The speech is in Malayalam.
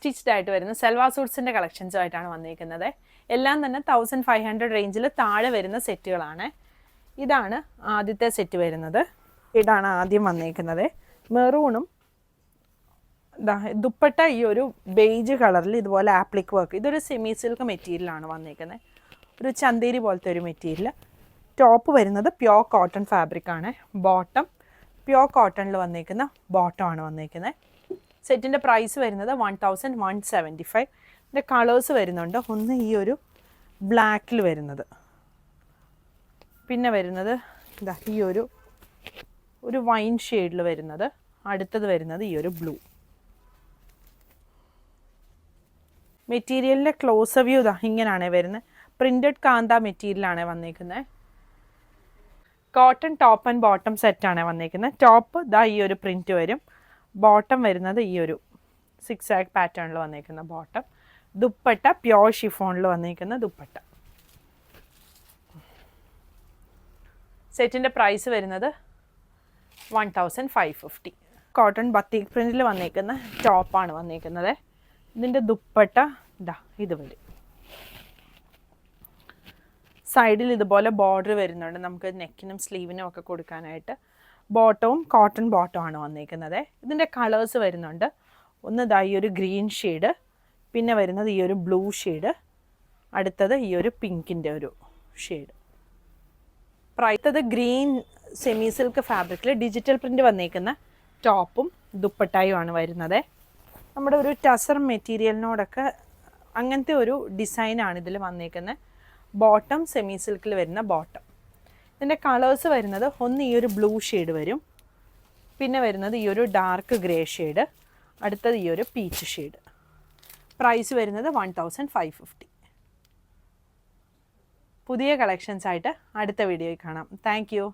സ്റ്റിച്ച്ഡ് ആയിട്ട് വരുന്ന സൽവാർ സൂട്ട്സിൻ്റെ കളക്ഷൻസുമായിട്ടാണ് വന്നിരിക്കുന്നത്. എല്ലാം തന്നെ 1500 റേഞ്ചിൽ താഴെ വരുന്ന സെറ്റുകളാണ്. ഇതാണ് ആദ്യത്തെ സെറ്റ് വരുന്നത്. ഇതാണ് ആദ്യം വന്നിരിക്കുന്നത്. മെറൂണും ദുപ്പട്ട ഈ ഒരു ബേജ് കളറിൽ ഇതുപോലെ ആപ്ലിക് വർക്ക്. ഇതൊരു സെമി സിൽക്ക് മെറ്റീരിയലാണ് വന്നിരിക്കുന്നത്. ഒരു ചന്തേരി പോലത്തെ ഒരു മെറ്റീരിയൽ. ടോപ്പ് വരുന്നത് പ്യോർ കോട്ടൺ ഫാബ്രിക്കാണ്. ബോട്ടം പ്യോർ കോട്ടണിൽ വന്നിരിക്കുന്ന ബോട്ടമാണ് വന്നിരിക്കുന്നത്. സെറ്റിൻ്റെ പ്രൈസ് വരുന്നത് 1175. ഇതിൻ്റെ കളേഴ്സ് വരുന്നുണ്ട്. ഒന്ന് ഈ ഒരു ബ്ലാക്കിൽ വരുന്നത്, പിന്നെ വരുന്നത് ഇതാ ഈ ഒരു വൈൻ ഷെയ്ഡിൽ വരുന്നത്, അടുത്തത് വരുന്നത് ഈ ഒരു ബ്ലൂ. മെറ്റീരിയലിൻ്റെ ക്ലോസ് വ്യൂ ഇതാ ഇങ്ങനെയാണ് വരുന്നത്. പ്രിൻറ്റഡ് കാന്ത മെറ്റീരിയലാണ് വന്നിരിക്കുന്നത്. കോട്ടൺ ടോപ്പ് ആൻഡ് ബോട്ടം സെറ്റാണ് വന്നിരിക്കുന്നത്. ടോപ്പ് ഇതാ ഈ ഒരു പ്രിൻറ്റ് വരും. ബോട്ടം വരുന്നത് ഈ ഒരു 6 ആഗ് പാറ്റേണിൽ വന്നിരിക്കുന്ന ബോട്ടം. ദുപ്പട്ട പ്യോർ ഷിഫോണിൽ വന്നിരിക്കുന്ന ദുപ്പട്ട. സെറ്റിൻ്റെ പ്രൈസ് വരുന്നത് 1550. കോട്ടൺ ബത്തീക് പ്രിൻറ്റിൽ വന്നിരിക്കുന്ന ടോപ്പാണ് വന്നിരിക്കുന്നത്. ഇതിൻ്റെ ദുപ്പട്ട ഇതാ ഇത് വരും. സൈഡിൽ ഇതുപോലെ ബോർഡർ വരുന്നുണ്ട്, നമുക്ക് നെക്കിനും സ്ലീവിനും ഒക്കെ കൊടുക്കാനായിട്ട്. ബോട്ടവും കോട്ടൺ ബോട്ടമാണ് വന്നിരിക്കുന്നത്. ഇതിൻ്റെ കളേഴ്സ് വരുന്നുണ്ട്. ഒന്ന് ഇതാ ഈ ഒരു ഗ്രീൻ ഷെയ്ഡ്, പിന്നെ വരുന്നത് ഈ ഒരു ബ്ലൂ ഷെയ്ഡ്, അടുത്തത് ഈ ഒരു പിങ്കിൻ്റെ ഒരു ഷെയ്ഡ്. പ്രൈത്തത് ഗ്രീൻ സെമി സിൽക്ക് ഫാബ്രിക്കിൽ ഡിജിറ്റൽ പ്രിൻ്റ് വന്നിരിക്കുന്ന ടോപ്പും ദുപ്പട്ടായുമാണ് വരുന്നത്. നമ്മുടെ ഒരു ടസർ മെറ്റീരിയലിനോടൊക്കെ അങ്ങനത്തെ ഒരു ഡിസൈനാണ് ഇതിൽ വന്നിരിക്കുന്നത്. ബോട്ടം സെമി സിൽക്കിൽ വരുന്ന ബോട്ടം. ഇതിൻ്റെ കളേഴ്സ് വരുന്നത് ഒന്ന് ഈ ഒരു ബ്ലൂ ഷെയ്ഡ് വരും, പിന്നെ വരുന്നത് ഈ ഒരു ഡാർക്ക് ഗ്രേ ഷെയ്ഡ്, അടുത്തത് ഈ ഒരു പീച്ച് ഷെയ്ഡ്. പ്രൈസ് വരുന്നത് 1550. പുതിയ കളക്ഷൻസായിട്ട് അടുത്ത വീഡിയോയിൽ കാണാം. Thank you.